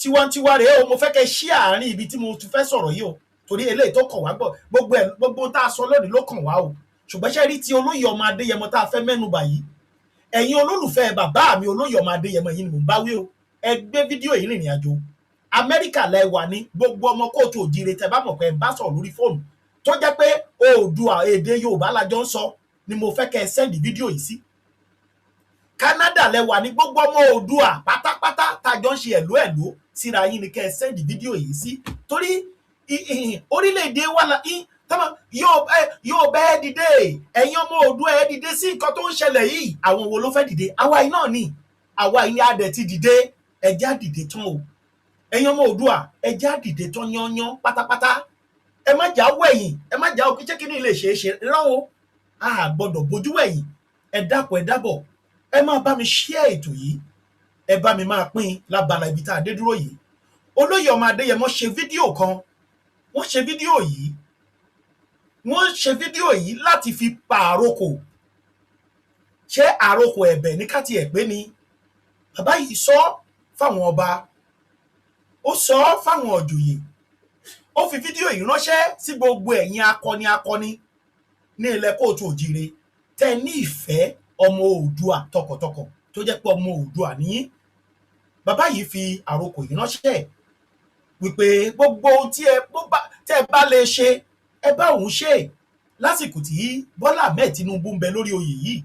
tiwantiwa rèé o mo fẹ́ kẹ́ ṣí àárín ibi tí mo ti fẹ́ sọ̀rọ̀ yìí o torí eléyìí tó kàn wá gbogbo tá a sọ lónìí ló kàn wá o ṣùgbọ́n ṣe rí ti olóyè ọmọ Adéyẹmọ tá a fẹ́ mẹ́nubà yìí ẹ̀yin olólùfẹ́ bàbá mi olóyè ọmọ Adéyẹmọ yìí ni mò ń bá wí o ẹ gbé fídíò yìí rìnrìn àjò Amẹ́ríkà lẹ wà ní gbogbo ọmọ kóòtù òjìire tẹ bá mọ̀ pé ẹ bá sọ̀rọ̀ lórí fóònù tó jẹ́ pé Oòduà èdè Yorùbá lájọ ń sọ ni mo fẹ́ kẹ́ ẹ sẹ́ndì fídíò yìí sí Canada lẹ wà ní gbogbo ọmọ Oòduà pátápátá tájọ ń ṣe ẹ̀lú síra yín ni kẹ́ ẹ sẹ́ndì fídíò yìí sí torí orílẹ̀-èdè wa la yóò bẹ́ẹ̀ dìde ẹ̀yin ọmọ Oòduà ẹ dìde sí nǹkan tó ń ṣẹlẹ̀ yìí àwọn wo ló fẹ́ dìde àwa yìí náà ni àwa yìí ni a dẹ̀ ti dìde ẹjẹ́ àdìde tán o ẹ̀yin ọmọ Oòduà ẹjẹ́ àdìde tán yányán pátápátá ẹ má jà wẹ̀yìn ẹ má jà òkè ṣé kí ni lè ṣe é ṣe rán o a gbọ́dọ̀ bójú wẹ̀yìn ẹ dákun ẹ dábọ̀ ẹ máa bá mi share ètò yìí ẹ bá mi máa pín lábala ibi tá a dé dúró yìí olóyè ọmọ Adéyẹmọ ṣe fídíò kan wọ́n ṣe fídíò yìí láti fi pa àrokò ṣé àrokò ẹ̀bẹ̀ ní ká tiẹ̀ pé ni bàbá yìí sọ fáwọn ọba ó sọ fáwọn ọ̀jòyè ó fi fídíò yìí ránṣẹ́ sí gbogbo ẹ̀yin akọni ní ilẹ̀ kóòtù òjìire tẹ́ ní ìfẹ́ ọmọ Oòduà tọkàntọkàn tó jẹ́ pé ọmọ Oòduà nìyí bàbá yìí fi àrokò yìí ránṣẹ́ wípé gbogbo tí ẹ bá lè ṣe ẹ bá òun ṣe lásìkò tí Bọ́lá Ahmed Tinubu ń bẹ lórí oyè yìí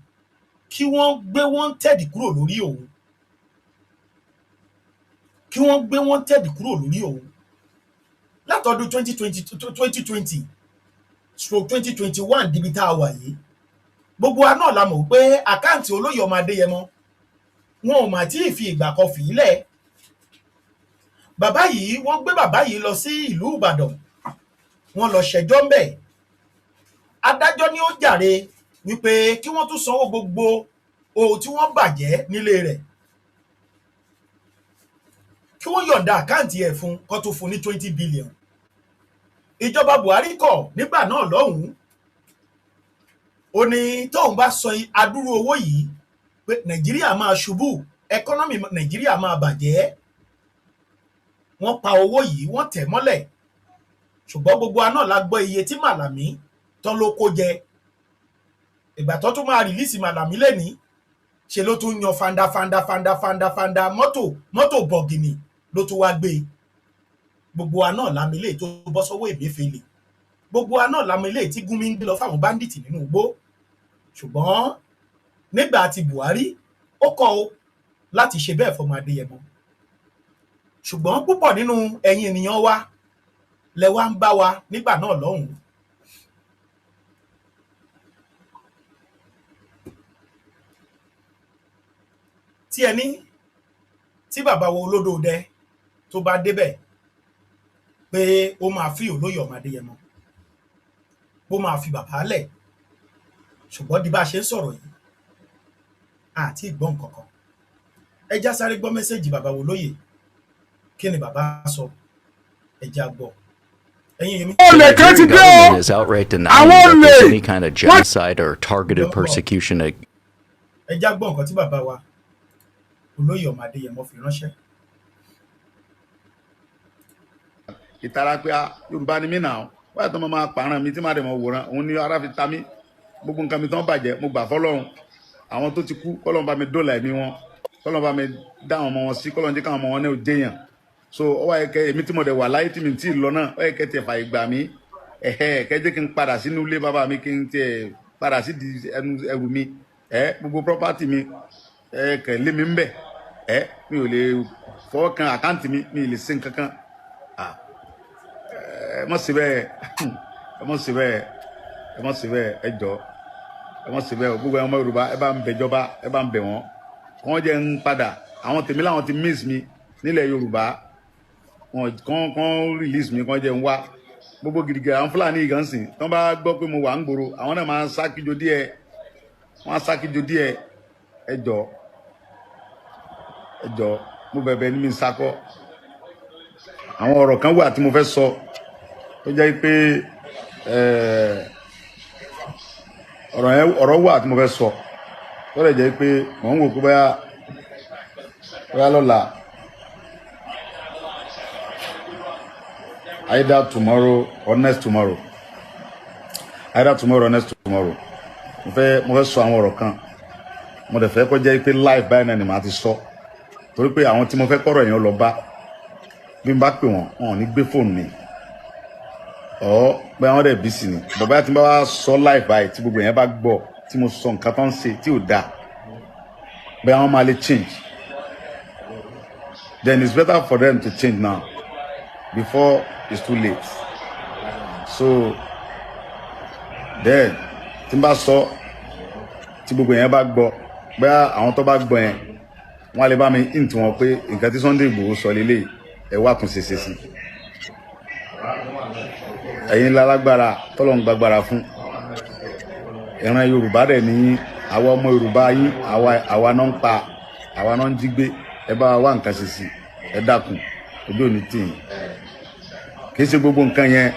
kí wọ́n gbé wanted kúrò lórí òun látọdún 2020/2021 dibi tá a wà yìí gbogbo wa náà la mọ̀ pé àkáǹtì olóyè ọmọ Adéyẹmọ wọn ò mà tí ì fi ìgbà kan fi lẹ̀ bàbá yìí wọ́n gbé bàbá yìí lọ sí ìlú Ìbàdàn wọ́n lọ ṣẹjọ́ ń bẹ̀ adájọ́ ni ó jàre wípé kí wọ́n tún sanwó gbogbo ohun tí wọ́n bàjẹ́ nílé rẹ̀ kí wọ́n yọ̀ǹda àkáǹtì ẹ̀ fún kó tó fún ní 20 billion ìjọba Buhari kọ̀ nígbà náà lọ́hùn-ún ó ní tóun bá san adúrú owó yìí pé Nàìjíríà máa ṣubú ẹkọ́nọ́mì Nàìjíríà máa bàjẹ́ wọ́n pa owó yìí wọ́n tẹ̀ mọ́lẹ̀ ṣùgbọ́n gbogbo wa náà la gbọ́ iye tí Màlàmí tán ló kó jẹ ìgbà tó tún máa rìlíìsì Màlàmí lẹ́ni ṣe ló tún yan fanda mọ́tò bọ̀gìnì ló tún wá gbé gbogbo wa náà lámì ilé tó bọ́ sọ́wọ́ Emefiele gbogbo wa náà lámì ilé tí Gumi ń gbé lọ fáwọn báńdíìtì nínú igbó ṣùgbọ́n nígbà tí Buhari ó kọ̀ ó láti ṣe bẹ́ẹ̀ fọmọ Adéyẹmọ ṣùgbọ́n púpọ̀ nínú ẹ̀yin ènìyàn wa lẹ wá ń bá wa nígbà náà lọ́hùn-ún tí ẹni tí bàbá wo Olódòdẹ tó bá débẹ̀ pé ó máa fi olóyè ọmọ Adéyẹmọ ó máa fi bàbá lẹ̀ ṣùgbọ́n di bá a ṣe ń sọ̀rọ̀ yìí àti ìgbọ́n kankan ẹ já sáré gbọ́ mẹ́sẹ̀jì bàbá wo lóye kí ni bàbá sọ ẹ já gbọ́ ẹ̀yin yẹn mi. olè kan ti dé o àwọn olè any kind of genocide or targeted persecution. ẹ já gbọ́ nǹkan tí bàbá wa olóyè ọmọ Adéyẹmọ fi ránṣẹ́. ìtara pé Yorùbá ni mí náà wáyà tó máa pààrọ̀ mi tí máa dẹ̀ mọ̀ wòran òun ni ara fi ta mí gbogbo nǹkan mi tán bàjẹ́ mo gbà fọ́lọ́run àwọn tó ti kú kọ́lọ́n bá mi dóòlà ẹ̀mí wọn kọ́lọ́n bá mi dá àwọn ọmọ wọn sí kọ́lọ́n jẹ́ káwọn ọmọ wọn náà jẹ́yàn so ó wáyé kẹ èmi tí mo dẹ̀ wà láyé tí mi tí ì lọ náà ó yẹ kẹ tiẹ̀ fàyè gbà mí kẹjẹ́ kí n padà sínú ilé bàbá mi kí n tiẹ̀ padà sí di ẹrù mi gbogbo property mi kẹ lé mi ń bẹ̀ mi ò lè fọwọ́ kan àkáǹtì mi ì lè ṣe nǹkan kan ẹ mọ̀ sí bẹ́ẹ̀ ẹ mọ̀ sí bẹ́ẹ̀ ẹ mọ̀ sí bẹ́ẹ̀ ẹ jọ ẹ mọ̀ sí bẹ́ẹ̀ gbogbo ọmọ Yorùbá ẹ bá ń bẹ̀jọba ẹ bá ń bẹ̀ wọ́n kàn jẹ́ ń padà àwọn tèmi láwọn ti miss mi nílẹ̀ Yorùbá wọn kàn release mi kàn jẹ́ ń wá gbogbo gidigidi àwọn Fúlàní ìgànsìn tí wọ́n bá gbọ́ pé mo wà ń gbòòrò àwọn náà máa ń sá kíjo díẹ̀ wọ́n á sá kíjo díẹ̀ ẹ jọ mo bẹ̀bẹ̀ ní mi ń sakọ́ àwọn ọ̀rọ̀ kan wà tí mo fẹ́ sọ tó jẹ́ pé ọ̀rọ̀ wà tí mo fẹ́ sọ tó lè jẹ́ pé mò ń wò pé bóyá lọ́la either tomorrow or next tomorrow. Either tomorrow or next tomorrow. Mo fẹ́ sọ àwọn ọ̀rọ̀ kan. Mo dẹ̀ fẹ́ kó jẹ́ pé live báyìí náà ni màá ti sọ. Torí pé àwọn tí mo fẹ́ kọ́rọ̀ yẹn lọ bá bí n bá pè wọ́n wọn ò ní gbé fóònù mi. Ọ̀ pé àwọn dẹ̀ bísí ni. Bàbá tí n bá wá sọ live báyìí tí gbogbo yẹn bá gbọ́ tí mo sọ nǹkan tó ń ṣe tí ò dáa. Bẹ́ẹ̀ àwọn máa lè change. Then it's better for them to change now before it's too late. So then tí n bá sọ tí gbogbo yẹn bá gbọ́ bẹ́ẹ̀ àwọn tó bá gbọ́ yẹn wọ́n á lè bá mi hint wọn pé nǹkan tí Sunday Igboho sọ lélẹ̀ ẹ wá tún ṣe sí. Ẹ̀yin lálágbára tọ́lọ̀ ń gbàgbára fún ìran Yorùbá dẹ̀ ní àwa ọmọ Yorùbá yín àwa náà ń pa àwa náà ń jí gbé ẹ bá wá nǹkan ṣe sí ẹ dákun ojú òní tì yín kì í ṣe gbogbo nǹkan yẹn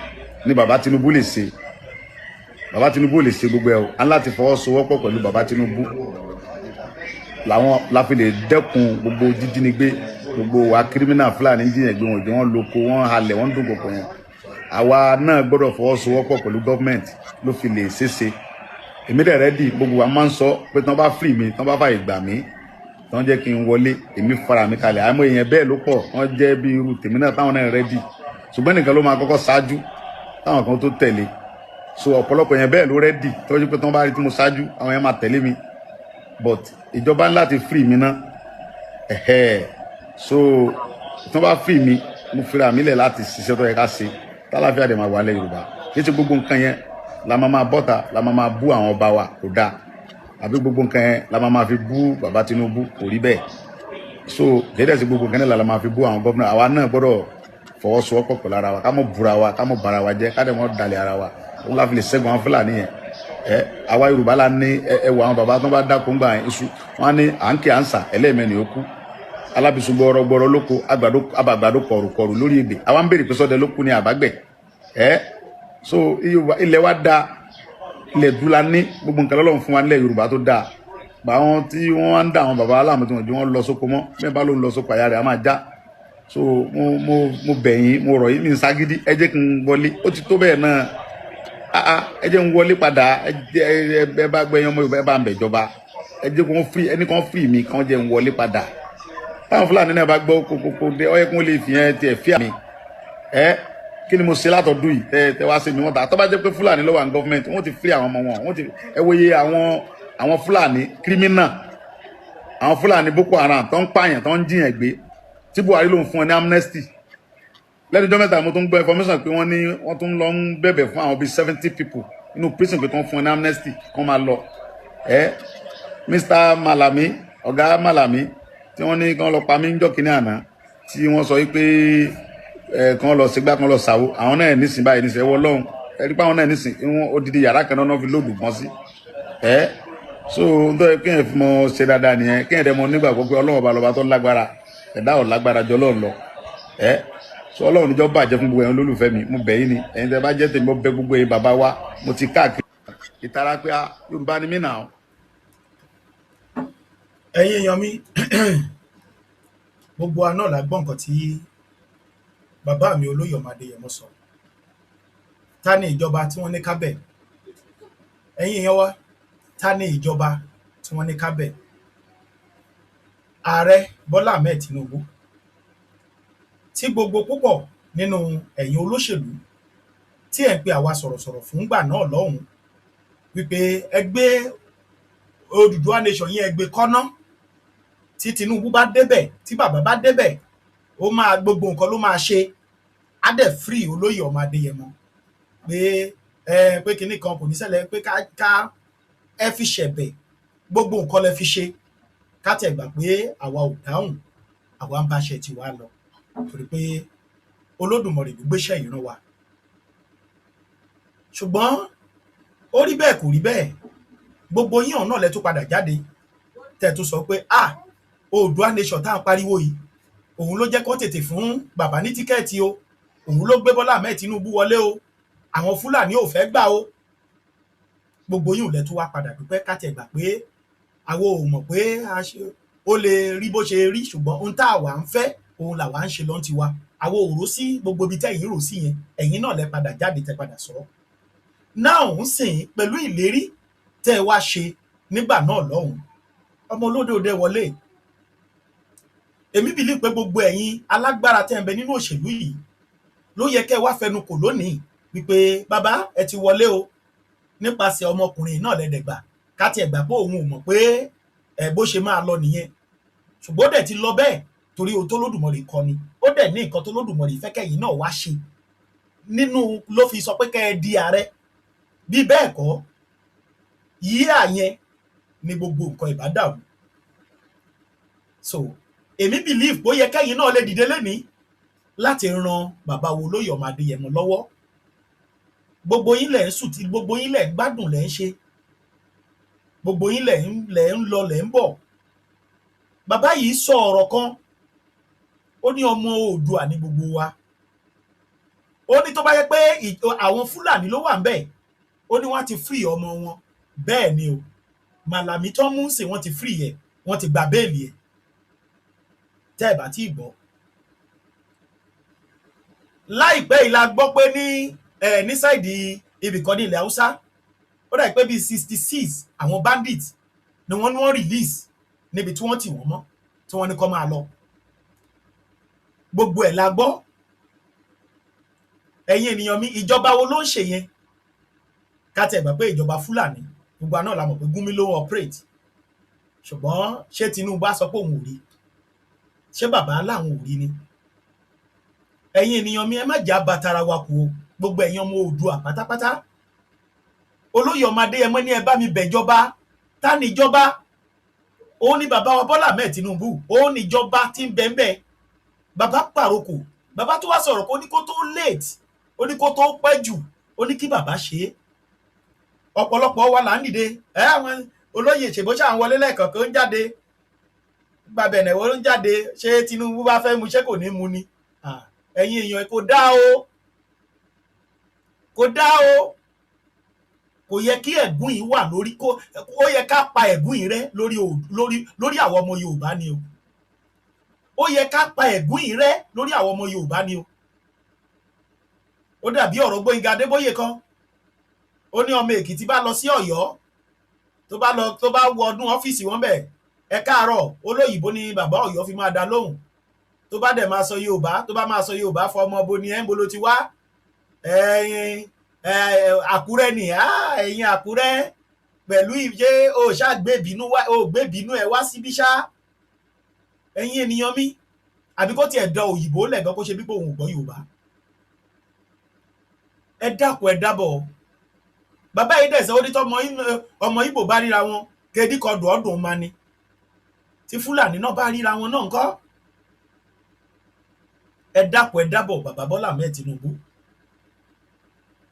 ni bàbá Tinubu lè ṣe bàbá Tinubu lè ṣe gbogbo ẹ o a ní láti fọwọ́sowọ́pọ̀ pẹ̀lú bàbá Tinubu làwọn la fi lè dẹ́kun gbogbo jíjínigbé gbogbo wa kírímínà Fúlàní jíyàn gbé wọn jẹ wọn lóko wọn halẹ̀ wọn dùn gbogbo yẹn àwa náà gbọ́dọ̀ fọwọ́sowọ́pọ̀ pẹ̀lú gọ́ọ̀mẹ̀ntì ló fi lè ṣeéṣe èmi dẹ̀ rẹ́dì gbogbo wa máa ń sọ pé tí wọ́n bá free mi tí wọ́n bá fàyè gbà mí tí wọ́n jẹ́ kí n wọlé èmi fara mi kalẹ̀ àmọ́ èèyàn bẹ́ẹ̀ ló pọ̀ wọ́n jẹ́ bí irú tèmi náà táwọn náà rẹ́dì ṣùgbọ́n nìkan ló máa kọ́kọ́ ṣáájú táwọn kan tó tẹ̀lé so ọ̀pọ̀lọpọ̀ yẹn bẹ́ẹ̀ ló rẹ́dì tọ́jú pé tí wọ́n bá rí tí mo ṣáájú àwọn yẹn máa tẹ̀lé mi but ìjọba ńlá ti free mi ná so tí wọ́n bá free mi mo fira mi lẹ̀ láti ṣiṣẹ́ tó yẹ ká ṣe tálàfíà dẹ̀ máa wà lẹ́ Yorùbá kí ṣe gbogbo nǹkan yẹn la máa bọ́ta la máa bú àwọn ọba wa kò dáa àbí gbogbo nǹkan yẹn la máa fi bú bàbá Tinubu kò rí bẹ́ẹ̀ so dédé sí gbogbo nǹkan yẹn la máa fi bú àwọn gómìnà àwa náà gbọ́dọ̀ fọwọ́sowọ́pọ̀ pẹ̀lú ara wa ká mọ̀ búra wa ká mọ̀ bara wa jẹ́ ká dẹ̀ mọ̀ dalẹ̀ ara wa òun la fi lè ṣẹ́gun àwọn Fúlàní yẹn àwa Yorùbá la ní ẹwà àwọn bàbá tó bá dákó ń gbà yẹn iṣu wọn ní à ń kí à ń sà ẹlẹ́ẹ̀mẹ́ni ó kú alábìsú gbọ́rọ̀gbọ́rọ̀ lóko àbàgbàdo kọ̀rùkọ̀rù lórí ebè àwa ń béèrè pé sọ́dẹ ló kú ní àbágbẹ̀ so ilẹ̀ wa da ilẹ̀ dúlá ní gbogbo nǹkan lọ́lọ́run fún wa nílẹ̀ Yorùbá tó dáa àwọn tí wọ́n wá ń dá àwọn bàbá aláàmú tí wọ́n jù wọ́n lọ sóko mọ́ bẹ́ẹ̀ bá ló ń lọ sóko àyà rẹ̀ a máa já so mo bẹ̀ yín mo rọ̀ yín ní ságídí ẹ jẹ́ kí n wọlé ó ti tó bẹ́ẹ̀ náà ẹ jẹ́ n wọlé padà ẹ bá gbẹ̀yìn ọmọ Yorùbá ẹ bá ń bẹ̀ jọba ẹ jẹ́ kó free ẹni kan free mi kan jẹ́ n wọlé padà táwọn Fúlàní náà bá gbọ́ kókókó dé ọ yẹ kó lè fi yẹn tiẹ̀ fíà mi kí ni mo ṣe látọdún yìí tẹ wá sí mi wọn ta tó bá jẹ́ pé Fúlàní ló wà ní gọọmenti wọn ti free àwọn ọmọ wọn wọn ti ẹ wòye àwọn Fúlàní kírímínà àwọn Fúlàní Boko Haram tó ń pààyàn tó ń jiyàn gbé tí Buhari ló ń fún wọn ní amnesty lẹ́nu ọjọ́ mẹ́ta mo tún gbọ́ information pé wọ́n ní wọ́n tún lọ ń bẹ̀bẹ̀ fún àwọn bíi 70 people inú prison pé tó ń fún wọn ní amnesty kán máa lọ Mr. Malami ọ̀gá Malami tí wọ́n ní kán lọ pa mí níjọ́ kínní àná tí wọ́n sọ wípé kan lọ sígbà kan lọ sàwó àwọn náà nísìn báyìí nísìn ẹwọ Ọlọ́run ẹrí pé àwọn náà nísìn wọn odidi yàrá kan náà fi lóògùn kan sí so nítorí kéèyàn fi mọ ṣe dáadáa nìyẹn kéèyàn dẹ mọ nígbàgbọ́ pé Ọlọ́run ọba lọba tó lágbára ẹ̀dá ò lágbára jọ Ọlọ́run lọ so Ọlọ́run níjọ bàjẹ́ fún gbogbo ẹ̀yin olólùfẹ́ mi mo bẹ̀ yín ni ẹ̀yin tẹ́ bá jẹ́ tèmi mo bẹ̀ gbogbo ẹ̀yin bàbá wa mo ti káàkiri ìtara pé Yorùbá ni mí nà ó. ẹ̀yin èèyàn mi gbogbo wa náà la gbọ́ nǹkan tí bàbá mi Olóyè Ọmọ Adéyẹmọ sọ ta ni ìjọba tí wọ́n ní ká bẹ̀ ẹ̀yin èèyàn wa ta ni ìjọba tí wọ́n ní ká bẹ̀ ààrẹ Bọ́lá Ahmed Tinubu tí gbogbo púpọ̀ nínú ẹ̀yin olóṣèlú tí ẹ̀ ń pe àwa sọ̀rọ̀sọ̀rọ̀ fúngbà náà lọ́hùn wípé ẹgbẹ́ Odùduwà nation yín ẹgbẹ́ kọ́ná tí Tinubu bá débẹ̀ tí bàbá bá débẹ̀ ó máa gbogbo nǹkan ló máa ṣe á dẹ̀ free Olóyè Ọmọ Adéyẹmọ pé kinní kan kò ní ṣẹlẹ̀ pé ká ẹ fi ṣẹ̀bẹ̀ gbogbo nǹkan lẹ fi ṣe ká tẹ̀ gbà pé àwa ò dáhùn àwa ń bá ṣe tiwa lọ torí pé Olódùmarè ló gbéṣẹ́ ìran wa ṣùgbọ́n ó rí bẹ́ẹ̀ kò rí bẹ́ẹ̀ gbogbo yín ọ̀nà lẹ tún padà jáde tẹ̀ tún sọ pé Oòduà nation tá à ń pariwo yìí òun ló jẹ́ kó tètè fún bàbá ní tíkẹ́ẹ̀tì o òun ló gbé Bọ́lá Ahmed Tinubu wọlé o àwọn Fúlàní ò fẹ́ gbà o gbogbo yín ò lẹ tún wá padà dúpẹ́ ká tẹ̀ gbà pé àwọn ò mọ̀ pé ó lè rí bó ṣe rí ṣùgbọ́n ohun tá àwa ń fẹ́ òun làwa ń ṣe lọ́n ti wa àwọn òró sí gbogbo ibi tẹ́yìn rò sí yẹn ẹ̀yin náà lẹ padà jáde tẹ padà sọ náà ń sìn pẹ̀lú ìlérí tẹ́ ẹ wá ṣe nígbà náà lọ́hùn ọmọ olóde òde wọlé èmi bìlí pé gbogbo ẹ̀yin alágbára tẹ́ ẹ ń bẹ nínú òṣèlú yìí ló yẹ kẹ́ ẹ wá fẹnu kò lónìí wípé bàbá ẹ ti wọlé o nípasẹ̀ ọmọkùnrin náà lẹ́dẹ̀gbà káti ẹ̀gbà pé òun ò mọ̀ pé bó ṣe máa lọ nìyẹn ṣùgbọ́n ó dẹ̀ ti lọ bẹ́ẹ̀ torí ohun tó lódùmarè kọ ni ó dẹ̀ ní nǹkan tó lódùmarè fẹ́ kẹ́yìn náà wá ṣe nínú ló fi sọ pé kẹ́ ẹ di ààrẹ bí bẹ́ẹ̀ kọ́ yíyá yẹn ni gbogbo nǹkan ìbá dàrú so èmi believe bó yẹ kẹ́yìn náà lè dìde lénìí láti ran bàbá wo Olóyè Ọmọ Adéyẹmọ lọ́wọ́ gbogbo yín lẹ̀ ń sùn tí gbogbo yín lẹ̀ ń gbádùn lẹ̀ ń ṣe gbogbo yín lẹ̀ ń lọ lẹ̀ ń bọ̀ bàbá yìí sọ ọ̀rọ̀ kan ó ní ọmọ Oòduà ní gbogbo wa ó ní tó bá yẹ pé àwọn Fúlàní ló wà ń bẹ̀ ó ní wọ́n ti free ọmọ wọn bẹ́ẹ̀ ni o Màlàmí tó mú sí wọ́n ti free ẹ̀ wọ́n ti gba béèlì ẹ̀ tẹ́ ẹ̀ bá tí ì gbọ́ láìpẹ́ yìí la gbọ́ pé ní sáìdì ibìkan ní ilẹ̀ Haúsá ó dà pé bíi 66 àwọn bandits ni wọ́n release níbi tí wọ́n tì wọ́n mọ́ tí wọ́n ní kó máa lọ gbogbo ẹ̀ la gbọ́ ẹ̀yin ènìyàn mi ìjọba wo ló ń ṣe yẹn ká tẹ̀ gbà pé ìjọba Fúlàní gbogbo àná la mọ̀ pé Gúnmi ló ń operate ṣùgbọ́n ṣé Tinubu á sọ pé òun ò rí ṣé bàbá láwọn ò rí ni ẹ̀yin ènìyàn mi ẹ má jà bàtàrà wa kù o gbogbo ẹ̀yin ọmọ Oòduà pátápátá Olóyè Ọmọ Adéyẹmọ ní ẹ bá mi bẹ̀jọba ta ni ìjọba òun ni bàbá wa Bọ́lá Ahmed Tinubu òun ni ìjọba tí ń bẹ ń bẹ bàbá pàrokò bàbá tó wá sọ̀rọ̀ kó ní kó tó late ó ní kó tó pẹ́ jù ó ní kí bàbá ṣe é ọ̀pọ̀lọpọ̀ wa là ń dìde àwọn olóyè ṣèbóṣà ń wọlé lẹ́ẹ̀kan tó ń jáde gbàbẹ̀nẹ̀ wọ́n ń jáde ṣé Tinubu bá fẹ́ mu ṣé kò ní mu ni ẹ̀yin èèyàn kò dá o kò yẹ kí ẹ̀gún yìí wà lórí ó yẹ ká pa ẹ̀gún yìí rẹ́ lórí àwọn ọmọ Yorùbá ni o ó yẹ ká pa ẹ̀gún yìí rẹ́ lórí àwọn ọmọ Yorùbá ni o ó dàbí ọ̀rọ̀ Gbóyèga Adébóyè kan ó ní ọmọ Èkìtì bá lọ sí Ọ̀yọ́ tó bá wọ ọdún ọ́fíìsì wọn bẹ̀ ẹ káàárọ̀ olóyìnbó ni bàbá Ọ̀yọ́ fi máa dá lóhùn tó bá dẹ̀ máa sọ Yorùbá tó bá máa sọ Yorùbá fọ ọmọ bo ni ẹ̀ ń bolo ti wá Àkúrẹ́ ni ẹ̀yin Àkúrẹ́ pẹ̀lú ìṣe o ṣá gbébínú ẹ wá síbí ṣá ẹ̀yin ènìyàn mi àbí kó tiẹ̀ dán òyìnbó lẹ́gàn kó ṣe bí pé òun ò gbọ́ Yorùbá ẹ dákun ẹ dábọ̀ bàbá yìí dẹ̀sẹ̀ onítọ́ ọmọ Ìgbò bá ríra wọn kéde kan dùn máa ni tí Fúlàní náà bá ríra wọn náà ńkọ́ ẹ dákun ẹ dábọ̀ bàbá Bọ́lá Ahmed Tinubu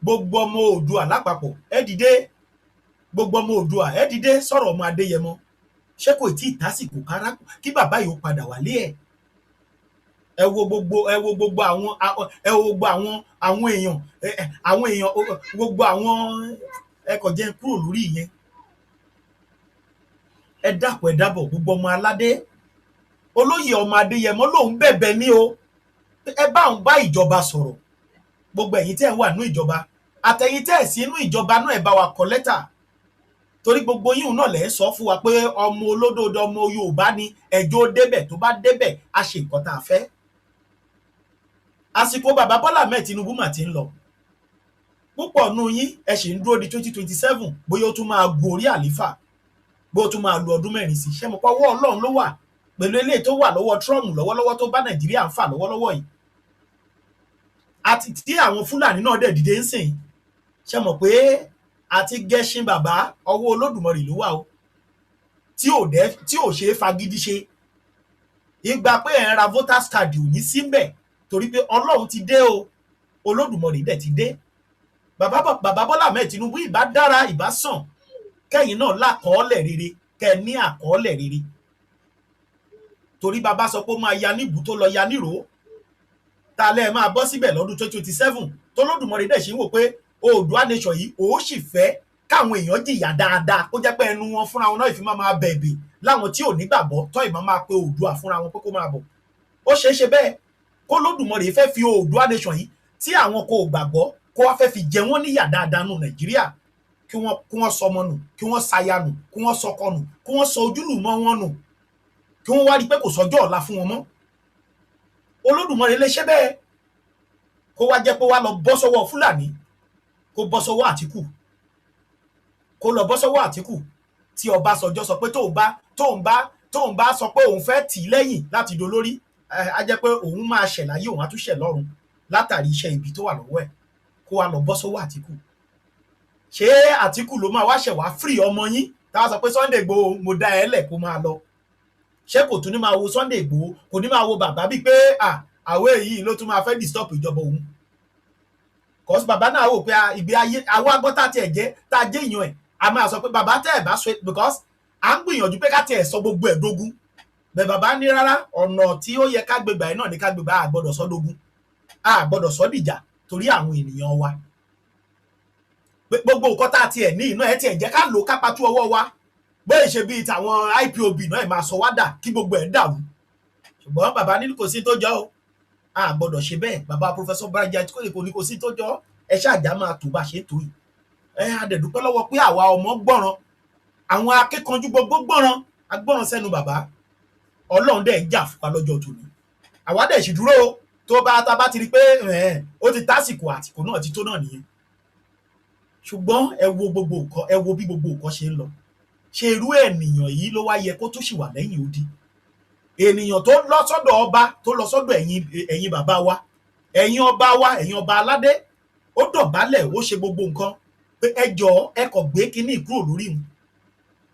gbogbo ọmọ Oòduà lápapọ̀ ẹ dìde gbogbo ọmọ Oòduà ẹ dìde sọ̀rọ̀ Ọmọ Adéyẹmọ ṣé kò tí ì tásìkò kára kí bàbá yìí ó padà wálé ẹ wo gbogbo àwọn èèyàn gbogbo àwọn ẹ kò jẹ́ kúrò lórí ìyẹn ẹ dákun ẹ dábọ̀ gbogbo ọmọ aládé Olóyè Ọmọ Adéyẹmọ lòun bẹ̀bẹ̀ ní o ẹ bá òun bá ìjọba sọ̀rọ̀ gbogbo ẹ̀yin tẹ́ ẹ wà nínú ìjọba àtẹ̀yin tẹ́ ẹ sí inú ìjọba náà ẹ bá wa kọ lẹ́tà torí gbogbo yín náà lẹ́ sọ fún wa pé ọmọ olódodo ọmọ Yorùbá ni ẹjọ́ débẹ̀ tó bá débẹ̀ a ṣe nǹkan tá a fẹ́ àsìkò bàbá Bọ́lá Ahmed Tinubu mà ti ń lọ púpọ̀ nù yín ẹ sì ń dúró di 2027 bóyá ó tún máa gun orí àlífà bóyá ó tún máa lu ọdún 4 sí ṣé mo pa ọwọ́ Ọlọ́run ló wà pẹ̀lú eléyìí tó wà lọ́wọ́ Trump lọ́wọ́lọ́wọ́ tó bá Nàìjíríà ń fà lọ́wọ́lọ́wọ́ yìí àti tí àwọn Fúlàní náà dẹ̀ dìde ń sìn ṣé mọ̀ pé àti gẹṣin bàbá ọwọ́ Olódùmarè ló wà o tí ò ṣe é fagídí ṣe ìgbà pé ẹ̀ ń ra voters card ò ní síbẹ̀ torí pé Ọlọ́run ti dé o Olódùmarè dẹ̀ ti dé bàbá Bọ́lá Ahmed Tinubu ìbá dára ìbá sàn kẹ́yìn náà lákọọ́lẹ̀ rere kẹ́ ní àkọọ́lẹ̀ rere torí bàbá sọ pé ó máa ya níbù tó lọ ya nírò ta lẹ́ máa bọ́ síbẹ̀ lọ́dún 2027 tó Olódùmarè dẹ̀ ṣe ń wò pé Oòduà nation yìí ó sì fẹ́ káwọn èèyàn jìyà dáadáa kó jẹ́ pé ẹnu wọn fúnra wọn náà ìfi máa bẹ̀bẹ̀ láwọn tí ò nígbàgbọ́ tó ìmọ̀ máa pe Oòduà fúnra wọn pé kó máa bọ̀ ó ṣeé ṣe bẹ́ẹ̀ kó lódùmarè fẹ́ fi Oòduà nation yìí tí àwọn kò gbàgbọ́ kó wá fẹ́ fi jẹ wọ́n níyà dáadáa nù Nàìjíríà kí wọ́n sọ ọmọ nù kí wọ́n saya nù kí wọ́n sọkọ nù kí wọ́n sọ ojúlùmọ̀ wọn nù kí wọ́n wá rí pé kò sọ́jọ́ ọ̀la fún wọn mọ́ Olódùmarè lè ṣe bẹ́ẹ̀ kó wá jẹ́ pé wá lọ bọ́ sọ́wọ́ Fúlàní kó bọ́ sọ́wọ́ Àtíkù kó lọ bọ́ sọ́wọ́ Àtíkù tí Ọbásanjọ́ sọ pé tóun bá sọ pé òun fẹ́ tì í lẹ́yìn láti dolórí á jẹ́ pé òun máa ṣẹ̀ láyé òun á tún ṣẹ̀ lọ́run látàrí iṣẹ́ ibi tó wà lọ́wọ́ ẹ̀ kó wá lọ bọ́ sọ́wọ́ Àtíkù ṣé Àtíkù ló máa wá ṣẹ̀ wá free ọmọ yín táwa sọ pé Sunday Igboho mo dá ẹ lẹ̀ kó máa lọ ṣé kò tún ní máa wo Sunday Igboho kò ní máa wo bàbá bíi pé àwọ̀ èyí ló tún máa fẹ́ disturb ìjọba òun cause bàbá náà wò pé ìgbé ayé àwọn agbọ́n tá tiẹ̀ jẹ́ tá a jẹ́ èèyàn ẹ̀ a máa sọ pé bàbá tẹ́ ẹ̀ bá sọ because à ń gbìyànjú pé ká tiẹ̀ sọ gbogbo ẹ̀ dógún bẹ́ẹ̀ bàbá ní rárá ọ̀nà tí ó yẹ ká gbégbà ẹ̀ náà ní ká gbégbà a gbọ́dọ̀ sọ dógún a gbọ́dọ̀ sọ dìjà torí àwọn ènìyàn wa gbogbo nǹkan tá a tiẹ̀ ní iná ẹ̀ tiẹ̀ jẹ́ ká lò ká patú ọwọ́ wa bóyá ṣe bíi tàwọn IPOB náà ẹ̀ máa sọ wá dà kí gbogbo ẹ̀ dàrú ṣùgbọ́n bàbá ní kò sí tó jọ o a gbọ́dọ̀ ṣe bẹ́ẹ̀ bàbá Professor Baraji Ajíkòyè kò ní kò sí tó jọ ẹ ṣáàjà máa tó bá ṣe tó yìí adẹ̀dúpẹ́ lọ́wọ́ pé àwa ọmọ gbọ́ràn àwọn akẹ́kọ̀ọ́jú gbogbo gbọ́ràn agbọ́ràn sẹ́nu bàbá Ọlọ́run dẹ̀ ń jà fún wa lọ́jọ́ tòní àwa dẹ̀ sì dúró tó bá ta bá ti rí pé ó ti tásìkò àtìkò náà ti tó náà nìyẹn ṣùgbọ́n ẹ wo gbogbo nǹkan ẹ wo bí gbogbo nǹkan ṣe ń lọ ṣe irú ènìyàn yìí ló wá yẹ kó tó sì wà lẹ́yìn odi ènìyàn tó lọ sọ́dọ̀ ọba tó lọ sọ́dọ̀ ẹ̀yin bàbá wa ẹ̀yin ọba wa ẹ̀yin ọba aládé ó dọ̀bálẹ̀ ó ṣe gbogbo nǹkan pé ẹ jọ̀ọ́ ẹ kò gbé kínní kúrò lórí mu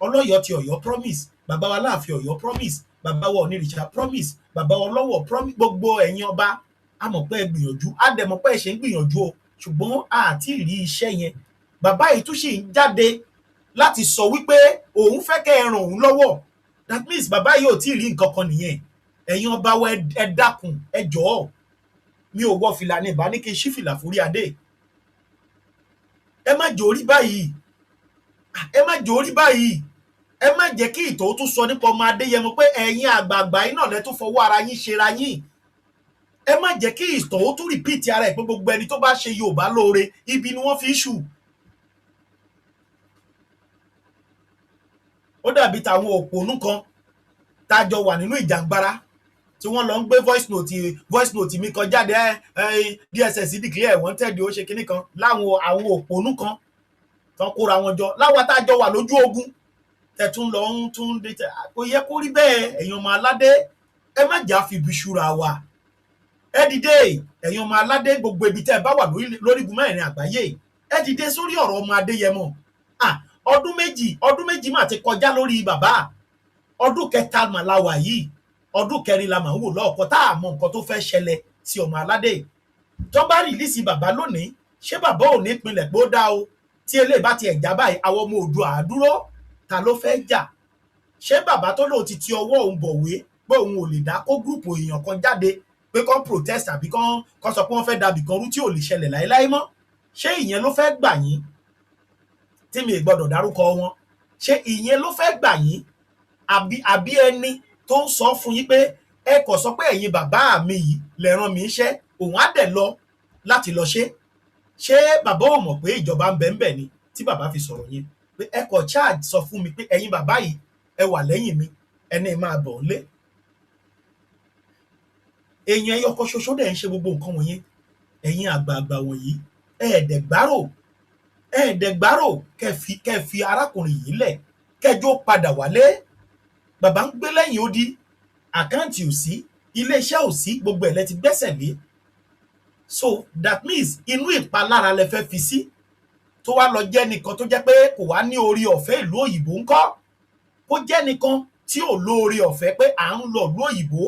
Ọlọ́yọ̀ ti Ọ̀yọ́ promise bàbá wa Láàfin Ọ̀yọ́ promise bàbá wa Onírìṣà promise bàbá wa Ọlọ́wọ̀ promise gbogbo ẹ̀yin ọba a mọ̀ pé ẹ gbìyànjú a dẹ̀ mọ̀ pé ẹ ṣe ń gbìyànjú o ṣùgbọ́n a ti rí iṣẹ́ yẹn bàbá yìí tún ṣì ń jáde láti sọ wípé òun fẹ́ kẹ́ ẹ ràn òun lọ́wọ́ that means bàbá yìí ò tí ì rí nǹkan kan nìyẹn ẹ̀yin ọba wa ẹ dákun ẹ jọ̀ọ́ mi ò wọ fìlà ní ìbá ní kí n ṣí fìlà forí adé ẹ má jẹ́ orí báyìí ẹ má jẹ́ orí báyìí ẹ má jẹ́ kí ìtò tún sọ nípa ọmọ Adéyẹmọ pé ẹ̀yin àgbààgbà yín náà lẹ tún fọwọ́ ara yín ṣera yín ẹ má jẹ́ kí ìtò tún repeat ara ẹ̀ pé gbogbo ẹni tó bá ṣe Yorùbá lóore ibi ni wọ́n fi ń ṣù ó dàbí tàwọn òpònú kan tájọ wà nínú ìjàngbara tí wọ́n lọ ń gbé voice note mi kan jáde DSS declare wanted ó ṣe kinní kan láwọn àwọn òpònú kan tán kóra wọn jọ láwa tájọ wà lójú ogun tẹ̀tún lọ ń tún dé kò yẹ kó rí bẹ́ẹ̀ ẹ̀yin ọmọ aládé ẹ má jà fi ibi ṣúra wa ẹ dìde ẹ̀yin ọmọ aládé gbogbo ibi tẹ́ ẹ bá wà lórígun mẹ́rin àgbáyé ẹ dìde sórí ọ̀rọ̀ ọmọ Adéyẹmọ ọdún méjì mà ti kọjá lórí bàbá ọdún kẹta mà la wà yìí ọdún kẹrin la mà ń wò lọ́ọ̀kọ́ tá a mọ nǹkan tó fẹ́ ṣẹlẹ̀ sí ọmọ aládé tó bá rìlíìsì bàbá lónìí ṣé bàbá ò ní pinlẹ̀ pé ó dá o tí eléyìí bá ti ẹ̀já báyìí àwọn ọmọ Oòduà àdúró ta ló fẹ́ jà ṣé bàbá tó lóun ti ọwọ́ òun bọ̀wé pé òun ò lè dá kó gúrùpù èèyàn kan jáde pé kán protest àbí kán sọ pé wọ́n fẹ́ dàbí kan rú tí ò lè ṣẹlẹ̀ láéláé mọ́ ṣé ìyẹn ló fẹ́ gbà yín tí mi gbọ́dọ̀ dárúkọ wọn ṣé ìyẹn ló fẹ́ gbà yín àbí ẹni tó ń sọ fún yín pé ẹ kò sọ pé ẹ̀yin bàbá mi yìí lẹ rán mi iṣẹ́ òun á dẹ̀ lọ láti lọ ṣé bàbá ò mọ̀ pé ìjọba ń bẹ ń bẹ ni tí bàbá fi sọ̀rọ̀ yẹn pé ẹ kò charge sọ fún mi pé ẹ̀yin bàbá yìí ẹ wà lẹ́yìn mi ẹni máa bọ̀ ń lé èèyàn ẹyọ kan ṣoṣo dẹ̀ ń ṣe gbogbo nǹkan wọ̀nyẹn ẹ̀yin àgbààgbà wọ̀nyí ẹ̀ẹ́dẹ̀gbárò kẹfì arákùnrin yìí lẹ̀ kẹjọ padà wálé bàbá ń gbé lẹ́yìn odi àkáǹtì ò sí iléeṣẹ́ ò sí gbogbo ẹ̀ lẹ ti gbẹ́sẹ̀ lé so that means inú ìpalára lẹ fẹ́ fi sí tó wá lọ jẹ́ nìkan tó jẹ́ pé kò wá ní orí ọ̀fẹ́ ìlú òyìnbó ńkọ́ kó jẹ́ nìkan tí ò lórí ọ̀fẹ́ pé à ń lọ ìlú òyìnbó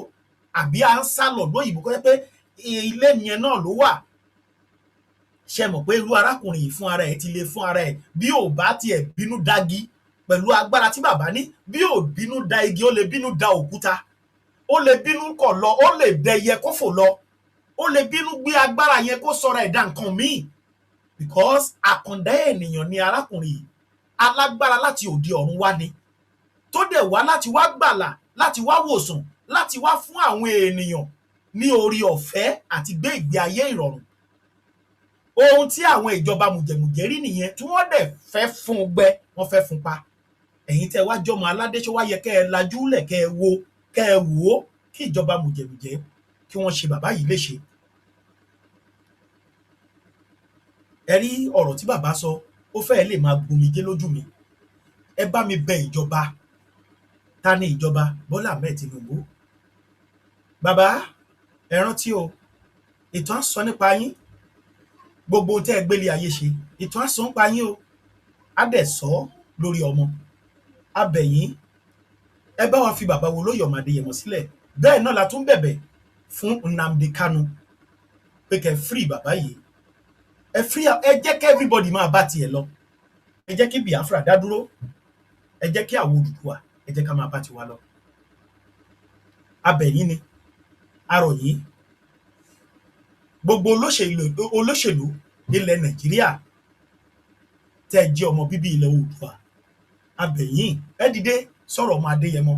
àbí à ń sá lọ ìlú òyìnbó kó jẹ́ pé ilé yẹn náà ló wà ṣe mọ̀ pé irú arákùnrin yìí fún ara ẹ̀ ti lè fún ara ẹ̀ bí ò bá tiẹ̀ bínú dagi pẹ̀lú agbára tí bàbá ní bí ò bínú da igi ó lè bínú da òkúta ó lè bínú kọ̀ lọ ó lè dẹyẹ kó fò lọ ó lè bínú gbé agbára yẹn kó sọra ẹ̀dá nǹkan míì because àkàndá ènìyàn ni arákùnrin yìí alágbára láti òde ọ̀run wá ni tó dẹ̀ wá láti wá gbàlà láti wá wòsàn láti wá fún àwọn ènìyàn ní orí ọ̀fẹ́ àti gbé ìgbé ayé ìrọ̀rùn. Ohun tí àwọn ìjọba mùjẹ̀mùjẹ̀ rí nìyẹn tí wọ́n dẹ̀ fẹ́ fún un gbẹ, wọ́n fẹ́ fún un pa. Ẹ̀yin tẹ́ wá jọmọ aládé ṣó wá yẹ kẹ́ ẹ lajúlẹ̀ kẹ́ ẹ wò ó kí ìjọba mùjẹ̀mùjẹ̀ kí wọ́n ṣe bàbá yìí léṣe. Ẹ rí ọ̀rọ̀ tí bàbá sọ, ó fẹ́ẹ̀ lè máa gbomijé lójú mi. Ẹ bá mi bẹ ìjọba. Ta ni ìjọba? Bọ́lá Ahmed Tinubu. Bàbá, ẹ rántí o, ìtàn á sọ nípa yín. Gbogbo tẹ́ ẹ gbélé ayé ṣe, ìtàn á sọ nípa yín o. Á dẹ̀ sọ lórí ọmọ. A bẹ̀ yín, ẹ bá wa fi bàbá wo Olóyè Ọmọ Adéyẹmọ sílẹ̀. Bẹ́ẹ̀ náà la tún bẹ̀bẹ̀ fún Nnamdi Kanu pé kẹ́ free bàbá yìí. Ẹ free, ẹ jẹ́ kí everybody máa bá tiẹ̀ lọ. Ẹ jẹ́ kí Biafra dá dúró. Ẹ jẹ́ kí àwọn Odùduwà, ẹ jẹ́ ká máa bá tiwa lọ. A bẹ̀ yín ni, a rọ̀ yín. Gbogbo olóṣèlú ilẹ̀ Nàìjíríà tẹ́ jẹ́ ọmọ bíbí ilẹ̀ Oòduà, a bẹ̀ yín, ẹ dìde sọ̀rọ̀ ọmọ Adéyẹmọ.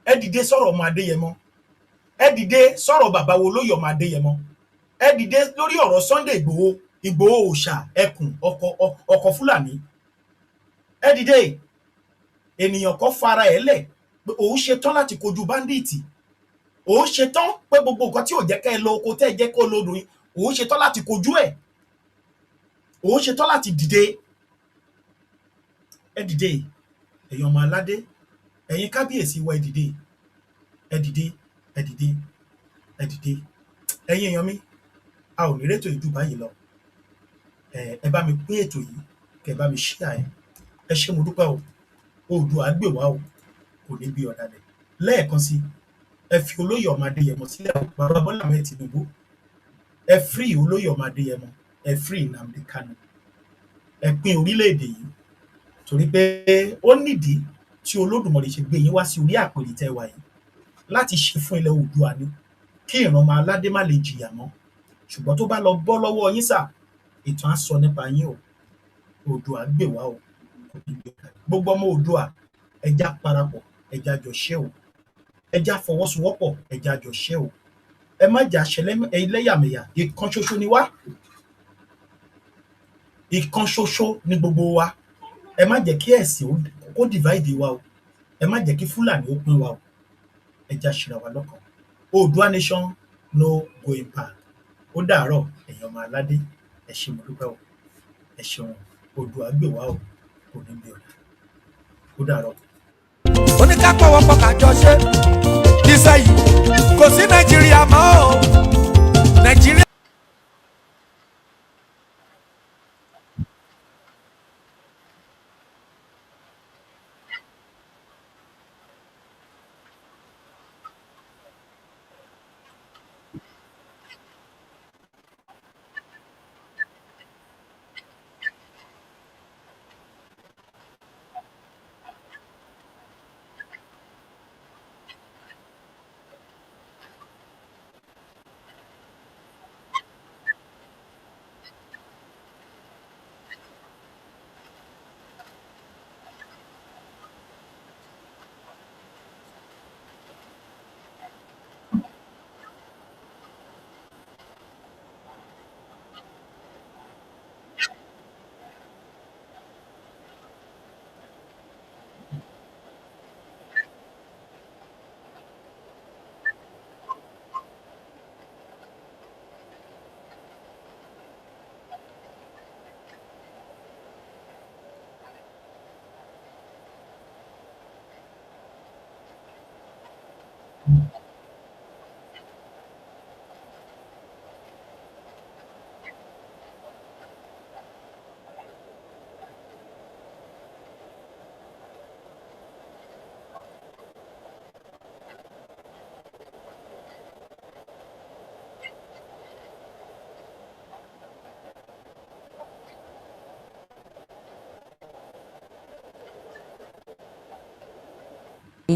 Ẹ dìde sọ̀rọ̀ ọmọ Adéyẹmọ. Ẹ dìde sọ̀rọ̀ bàbá wo Olóyè Ọmọ Adéyẹmọ. Ẹ dìde lórí ọ̀rọ̀ Sunday Ìgbòho òòṣà ẹkùn ọkọ̀ Fúlàní. Ẹ dìde, ènìyàn kan fara ẹ̀ lẹ̀ pé òun ṣetán láti kojú báńdíìtì. Òun ṣetán pé gbogbo nǹkan tí ò jẹ́ kẹ́ ẹ lọ oko tẹ́ ẹ jẹ́ kó lódò yín, òun ṣetán láti kojú ẹ̀. Òun ṣetán láti dìde. Ẹ dìde, ẹ̀yin ọmọ aládé, ẹ̀yin kábíyèsí wa, ẹ dìde. Ẹ dìde, ẹ dìde, ẹ dìde. Ẹ̀yin èèyàn mi, a ò ní rétò ìjú báyìí lọ. Ẹ bá mi pín ètò yìí, kẹ́ bá mi share ẹ̀. Ẹ ṣé mo dúpẹ́ o. Oòduà á gbè wá o, kò ní bí ọ̀dàlẹ̀. Lẹ́ẹ̀kan sí, ẹ fi Olóyè Ọmọ Adéyẹmọ sílẹ̀ o, bàbá Bọ́lá Ahmed Tinubu. Ẹ free Olóyè Ọmọ Adéyẹmọ, ẹ free Nnamdi Kanu. Ẹ pín orílẹ̀-èdè yìí torí pé ó nídìí tí Olódùmarè ṣe gbé yín wá sí orí àpèrè tẹ́ wà yìí láti ṣe fún ilẹ̀ Oòduà ni, kí ìran ọmọ aládé má lè jìyà mọ́. Ṣùgbọ́n tó bá lọ bọ́ lọ́wọ́ yín sà, ìtàn á sọ nípa yín o. Oòduà á gbè wá o, kò ní bí ọ̀dàlẹ̀. Gbogbo ọmọ Oòduà, ẹ já parapọ̀, ẹ já jọ ṣe o. Ẹ já fọwọ́sowọ́pọ̀, ẹ já jọ ṣe o. Ẹ má jà ẹlẹ́yàmẹ̀yà, ìkan ṣoṣo ni wá. Ìkan ṣoṣo ni gbogbo wa. Ẹ má jẹ́ kí ẹ̀sìn kó divide wa o. Ẹ má jẹ́ kí Fúlàní ó pín wa o. Ẹ já ṣera wa lọ́kàn. Oòduà nation no going back. Ó dàárọ̀, ẹ̀yin ọmọ aládé. Ẹ ṣé mo dúpẹ́ o. Ẹ ṣeun. Oòduà á gbè wá o, kò ní bí ọ̀dàlẹ̀. Ó dàárọ̀. Oníkápọ̀wọ́pọ̀ kájọ ṣe iṣẹ́ yìí kò sí Nàìjíríà mọ́ o. Nàìjíríà.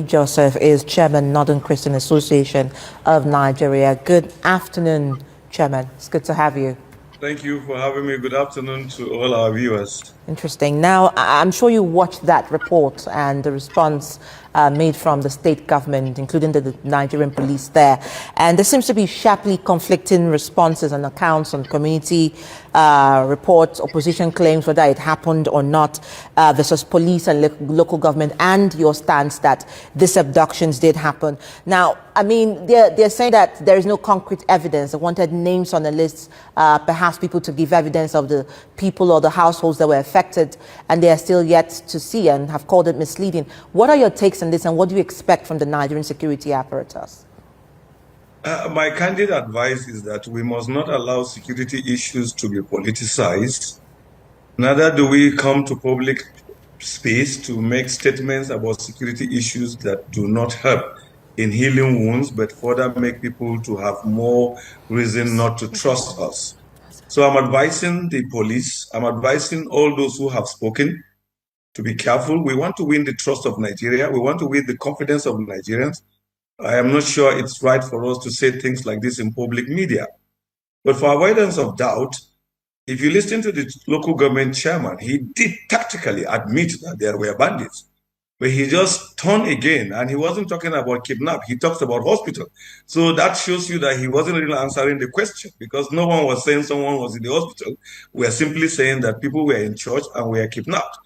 Joseph is Chairman, Northern Christian Association of Nigeria. Good afternoon, Chairman. It's good to have you. Thank you for having me. Good afternoon to all our viewers. Interesting. Now, I'm sure you watched that report and the response made from the state government, including the Nigerian police there. And there seems to be sharply conflicting responses and accounts on community reports, opposition claims whether it happened or not, versus police and local government, and your stance that these abductions did happen. Now, I mean, they're saying that there is no concrete evidence. They wanted names on the list, perhaps people to give evidence of the people or the households that were affected, and they are still yet to see and have called it misleading. What are your takes on this, and what do you expect from the Nigerian security apparatus? My candid advice is that we must not allow security issues to be politicized. Neither do we come to public space to make statements about security issues that do not help in healing wounds, but further make people to have more reason not to trust us. So I'm advising the police, I'm advising all those who have spoken to be careful. We want to win the trust of Nigeria. We want to win the confidence of Nigerians. I am not sure it's right for us to say things like this in public media. But for avoidance of doubt, if you listen to the local government chairman, he did tactically admit that there were bandits. But he just turned again, and he wasn't talking about kidnap. He talks about hospital. So that shows you that he wasn't really answering the question, because no one was saying someone was in the hospital. We are simply saying that people were in church and were kidnapped.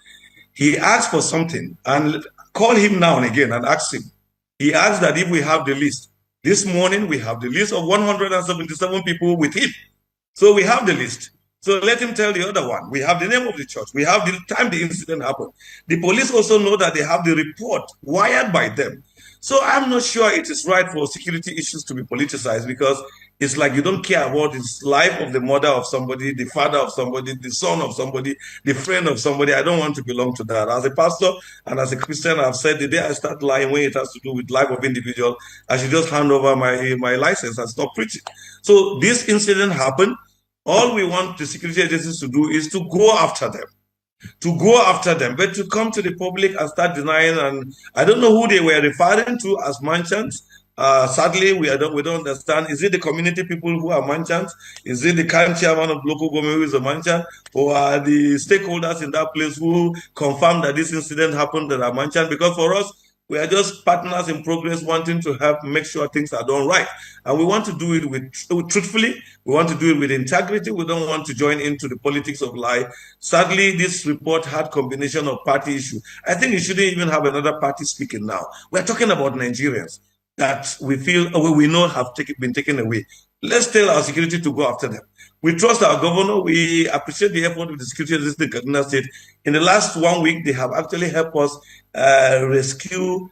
He asked for something, and call him now and again and ask him. He asked that if we have the list. This morning, we have the list of 177 people with him. So we have the list. So let him tell the other one. We have the name of the church. We have the time the incident happened. The police also know that they have the report wired by them. So I'm not sure it is right for security issues to be politicized, because it's like you don't care about the life of the mother of somebody, the father of somebody, the son of somebody, the friend of somebody. I don't want to belong to that. As a pastor and as a Christian, I've said the day I start lying when it has to do with life of individual, I should just hand over my license and stop preaching. So this incident happened. All we want the security agencies to do is to go after them. But to come to the public and start denying, and I don't know who they were referring to as merchants. Sadly, we don't understand. Is it the community people who are merchants? Is it the current chairman of local government who is a merchant? Or are the stakeholders in that place who confirm that this incident happened that are merchants? Because for us, we are just partners in progress, wanting to help make sure things are done right. And we want to do it with truthfully. We want to do it with integrity. We don't want to join into the politics of lie. Sadly, this report had combination of party issue. I think it shouldn't even have another party speaking now. We're talking about Nigerians that we feel, we know have been taken away. Let's tell our security to go after them. We trust our governor. We appreciate the effort of the security agency in Kaduna State. In the last 1 week, they have actually helped us rescue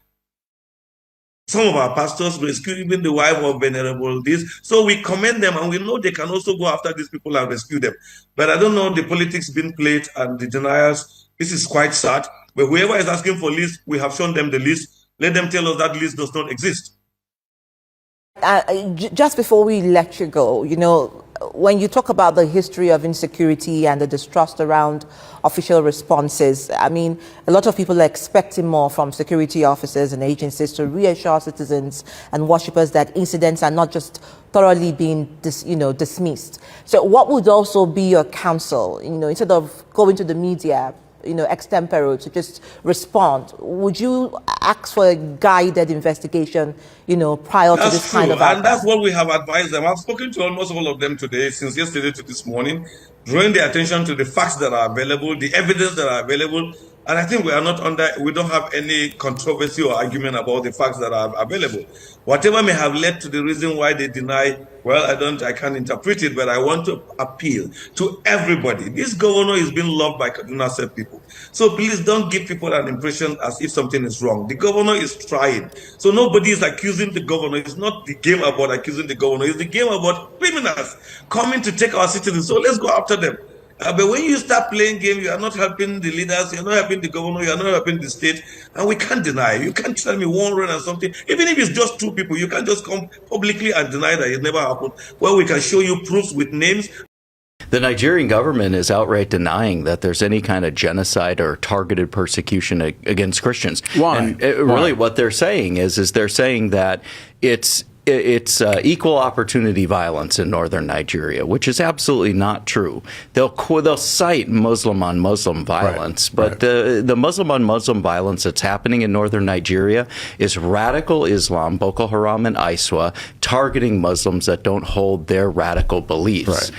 some of our pastors, rescue even the wife of Venerable this. So we commend them, and we know they can also go after these people and rescue them. But I don't know the politics being played and the denials. This is quite sad. But whoever is asking for list, we have shown them the list. Let them tell us that list does not exist. Just before we let you go, you know, when you talk about the history of insecurity and the distrust around official responses, I mean, a lot of people are expecting more from security officers and agencies to reassure citizens and worshippers that incidents are not just thoroughly being dismissed. So what would also be your counsel, instead of going to the media, extempore to just respond? Would you ask for a guided investigation, prior to this kind of outcome? And that's what we have advised them. I've spoken to almost all of them today, since yesterday to this morning, drawing their attention to the facts that are available, the evidence that are available. And I think we don't have any controversy or argument about the facts that are available. Whatever may have led to the reason why they deny, well, I can't interpret it, but I want to appeal to everybody. This governor is being loved by Kaduna State people. So please don't give people an impression as if something is wrong. The governor is trying. So nobody is accusing the governor. It's not the game about accusing the governor. It's the game about criminals coming to take our citizens. So let's go after them. But when you start playing game, you are not helping the leaders, you're not helping the governor, you're not helping the state, and we can't deny. You can't tell me 100 and something. Even if it's just 2 people, you can't just come publicly and deny that it never happened. Well, we can show you proofs with names. The Nigerian government is outright denying that there's any kind of genocide or targeted persecution against Christians. Why? And really what they're saying is they're saying that it's it's equal opportunity violence in northern Nigeria, which is absolutely not true. They'll cite Muslim on Muslim violence, but the Muslim on Muslim violence that's happening in northern Nigeria is radical Islam, Boko Haram and ISWA, targeting Muslims that don't hold their radical beliefs.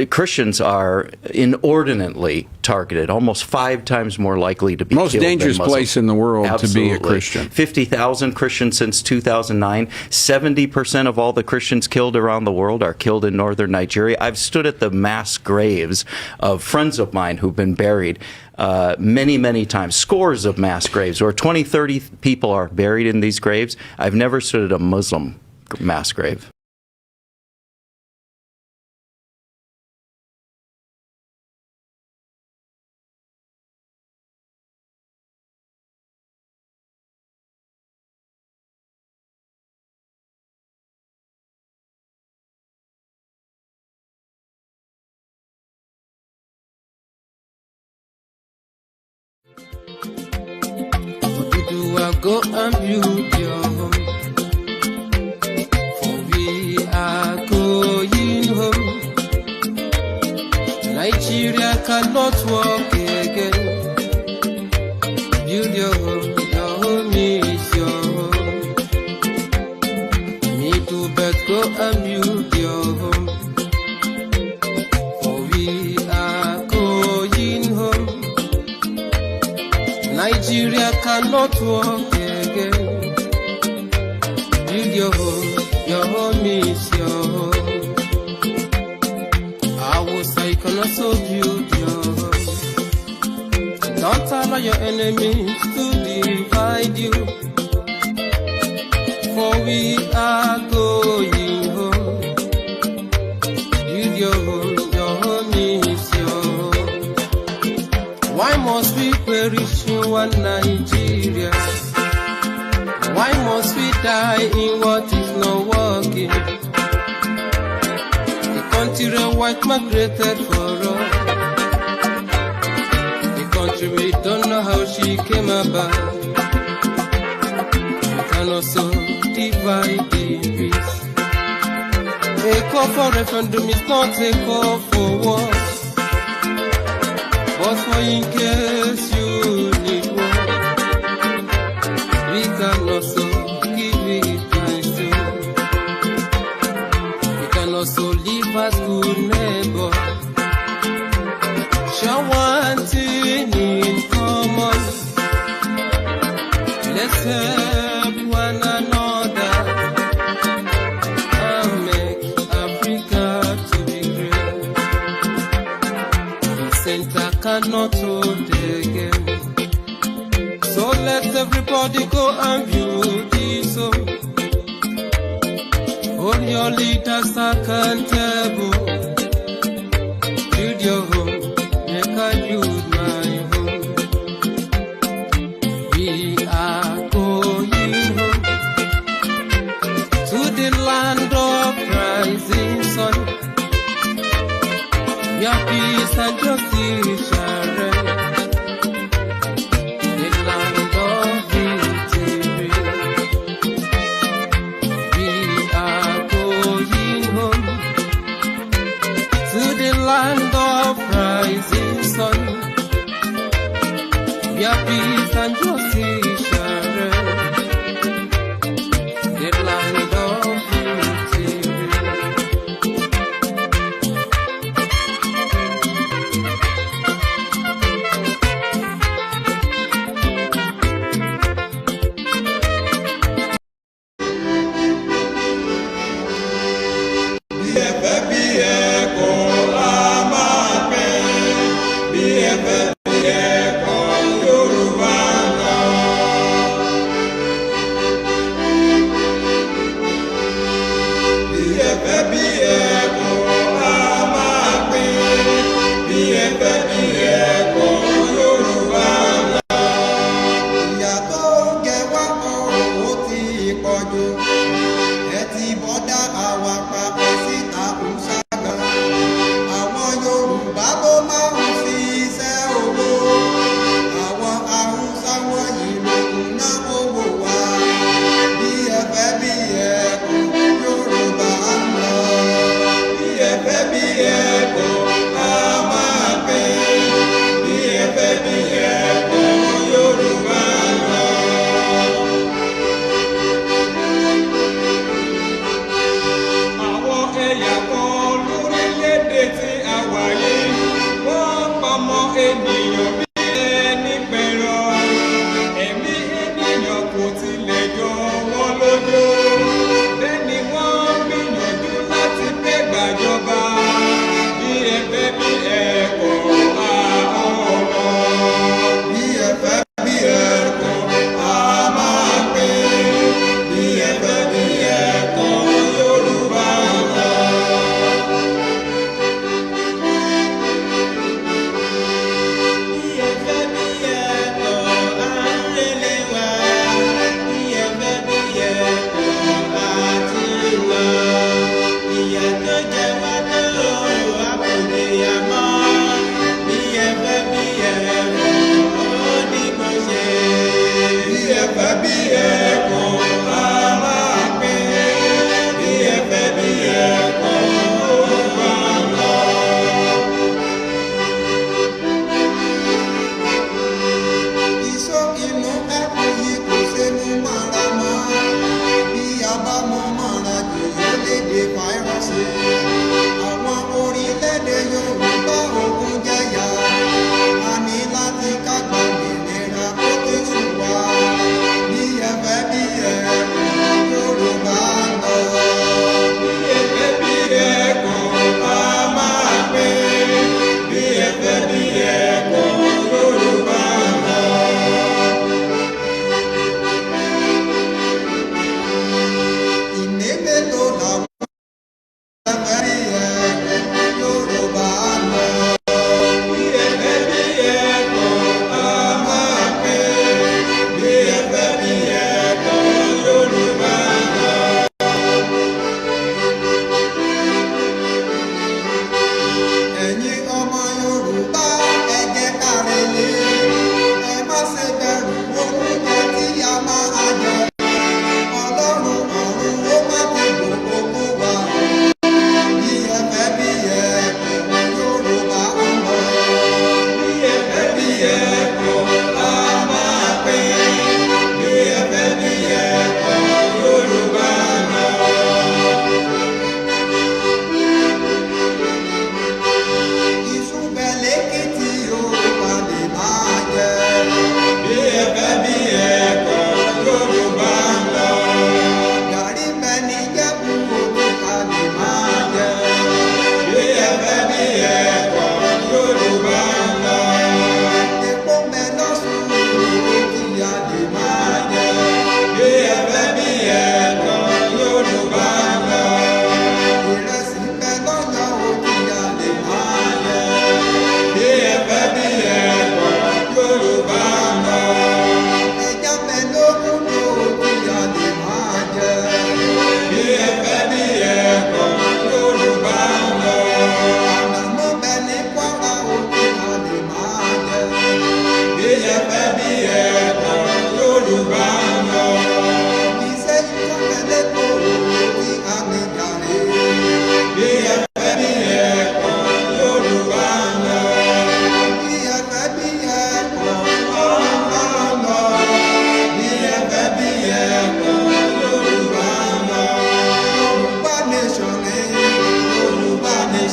Christians are inordinately targeted, almost 5 times more likely to be most killed dangerous than Muslims. place in the world Absolutely. to be a Christian. 50,000 Christians since 2009. 70% of all the Christians killed around the world are killed in northern Nigeria. I've stood at the mass graves of friends of mine who've been buried many, many times, scores of mass graves where 20, 30 people are buried in these graves. I've never stood at a Muslim mass grave. Go and build your home, for we are going home. Nigeria cannot walk again. Build your home is your home. Me too, but go and build your home, for we are going home. Nigeria cannot walk again. Build your home is your home. I can also build your home. Don't allow your enemies to divide you, for we are going home. Build your home is your home. Why must we perish in one Nigeria? Why must we die in what is not working? The country white migrated for us. The country we don't know how she came about. We can also divide the peace. A call for referendum is not a call for war, but for in case you need one, we can also give it nice too. We can also live as good neighbors, share one thing in common. Let's help one another and make Africa to be great. The center cannot hold again, so let everybody go and build this home. Hold your leaders accountable. Build your home, make I build my home. We are going home to the land of rising sun, where peace and justice shall reign. The land of victory. We are going home to the land of rising sun, where peace and justice shall reign. The land of victory. Ẹ ti bọ́dá àwa pa ẹ síta ń sá.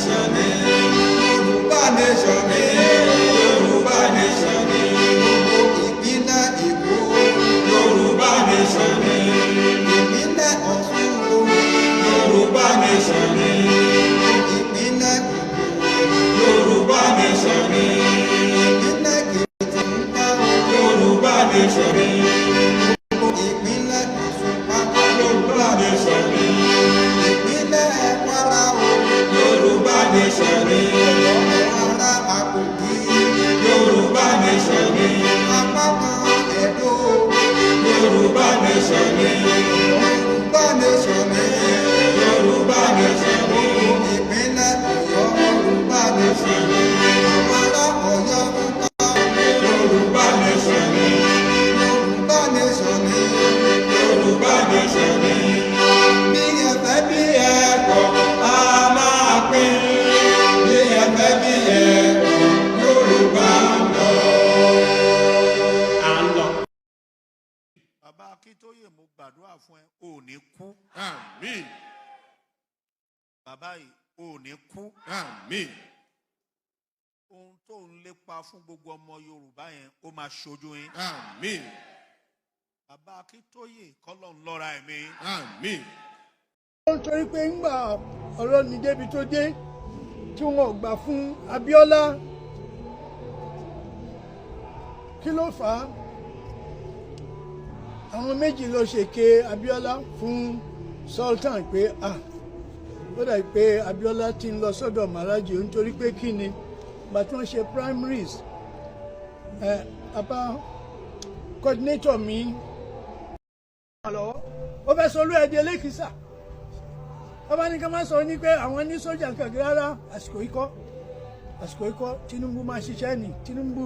nation ni Yorùbá nation ni Yorùbá nation ni gbogbo ìpínlẹ̀ Èkó Yorùbá nation ni ìpínlẹ̀ Ọ̀ṣun Yorùbá nation ni ìpínlẹ̀ Yorùbá nation ni ìpínlẹ̀ Èkìtì Yorùbá nation ni ìpínlẹ̀ Ọ̀ṣun Yorùbá nation ni ìpínlẹ̀ Kwara Yorùbá nation ni ará Àkòkí Yorùbá nation ni apákan Ẹdó Yorùbá nation ni Yorùbá nation ni Yorùbá nation ni ìpínlẹ̀ Ọ̀yọ́ Yorùbá nation ni àwọn ará Ọ̀yọ́ Yorùbá nation ni Yorùbá nation ni Yorùbá nation ni bí ẹ̀fẹ́ bí ẹ̀kọ́ a máa pín bí ẹ̀fẹ́ bí ẹ̀kọ́ Yorùbá lọ. Bàbá Akíntóyè mo gbàdúrà fún ẹ ò ní kú. Àmín. Bàbá yìí ò ní kú. Àmín. Ohun tó ń lépa fún gbogbo ọmọ Yorùbá yẹn ó máa ṣojú yín. Àmín. Bàbá Akíntóyè kọ́lọ̀ ń lọ́ra ẹ̀mí. Àmín. Nítorí pé ńgbà ọ̀rọ̀ ní débi tó dé tí wọn ò gbà fún Abíọ́lá kí ló fà á àwọn méjì ló ṣèké Abíọ́lá fún Sultan pé ó dà pé Abíọ́lá ti ń lọ sọ́dọ̀ Màlájì nítorí pé kí ni ìgbà tí wọ́n ṣe primaries apá coordinator mi ó fẹ́ sọ olúẹ̀dẹ̀ lẹ́kìsà ọba ní ká má sọ ní pé àwọn ní sójà kankan rárá àsìkò ikọ́ Tinubu máa ṣiṣẹ́ ní Tinubu